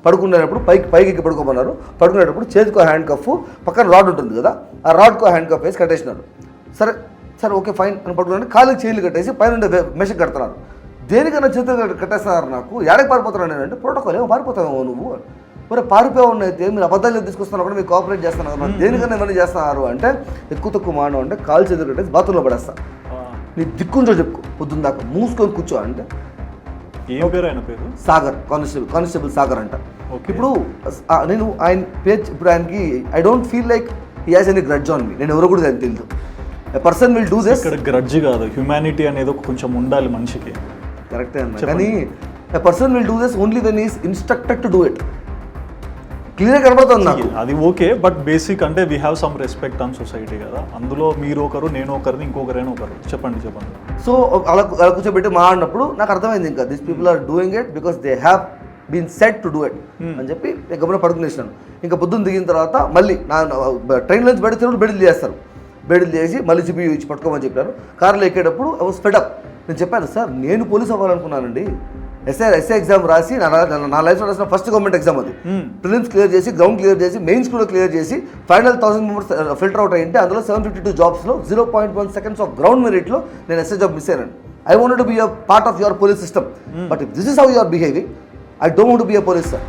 పడుకునేటప్పుడు పైకి ఎక్కి పడుకోమన్నారు. పడుకునేటప్పుడు చేతికో హ్యాండ్ కఫ్, పక్కన రాడ్ ఉంటుంది కదా, ఆ రాడ్కో హ్యాండ్ కఫ్ వేసి కట్టేసినారు. సరే ఓకే ఫైన్ అని పడుకున్నాను. కాళ్ళకి చైన్లు కట్టేసి పైన మెషక్ కడుతున్నారు. దేనికన్నా చేతులు కట్టేస్తున్నారు. నాకు ఏడకి పారిపోతున్నాను నేనంటే ప్రోటోకాల్ ఏమో పారిపోతావేమో నువ్వు, మరి పారిపోవడం అయితే మీరు అబద్ధాలు తీసుకొస్తున్నా కూడా మీరు కోఆపరేట్ చేస్తున్నారు కదా, దేనికన్నా ఇవన్నీ చేస్తున్నారు అంటే ఎక్కువ తక్కువ మానవ అంటే కాలు చేతులు కట్టేసి బాత్రూంలో పడేస్తా. నీ దిక్కుంటో చెప్పుకో పొద్దున్న దాకా మూసుకొని కూర్చో అంటే. ఏం పేరు ఆయన పేరు? సాగర్, కానిస్టేబుల్ సాగర్ అంట. ఇప్పుడు నేను ఆయన పేజ్ ఇప్పుడు ఆయనకి I don't feel like he has any grudge on me. నేను ఎవరో కూడా ఆయన తెలియదు. A person will do this. ఇక్కడ గ్రడ్జ్ కాదు, హ్యూమానిటీ అనేది కొంచెం ఉండాలి మనిషికి. కరెక్టే అన్న, కానీ a person will do this only when is instructed to do it. Clear కనబడుతుంది నాకు. అది ఓకే, బట్ బేసిక్ అంటే we have some respect on society కదా. అందులో మీరు ఒకరు, నేను ఒకరిని, ఇంకొకరైనా ఒకరు. చెప్పండి. సో అలా కూర్చోబెట్టి మాట్లాడినప్పుడు నాకు అర్థమైంది ఇంకా this people are doing it because they have been set to do it అని చెప్పి నేను గమనం పడుకునేసినాను. ఇంకా పొద్దున్న దిగిన తర్వాత మళ్ళీ నా ట్రైన్ నుంచి బయట బెడిలు చేస్తారు. బెడిలు చేసి మళ్ళీ చెప్పి ఇచ్చి పట్టుకోమని చెప్పారు. కారులో ఎక్కేటప్పుడు ఐ వాస్ ఫెడ్ అప్. నేను చెప్పాను, సార్ నేను పోలీస్ అవ్వాలనుకున్నానండి. ఎస్ఐ ఎగ్జామ్ రాసి నా లైఫ్లో రాసిన ఫస్ట్ గవర్నమెంట్ ఎగ్జామ్ అది. ప్రిలిమ్స్ క్లియర్ చేసి, గ్రౌండ్ క్లియర్ చేసి, మెయిన్స్ కూడా క్లియర్ చేసి, ఫైనల్ 1000 మెంబర్స్ ఫిల్టర్ అవుట్ అయ్యింటే అందులో 752 జాబ్స్లో 0.1 seconds ఆఫ్ గ్రౌండ్ మెరిట్లో నేను ఎస్ఐ జాబ్ మిస్ అయ్యాను. I wanted to be a part of your police system. But if this is how you are behaving, I don't want to be a police, sir.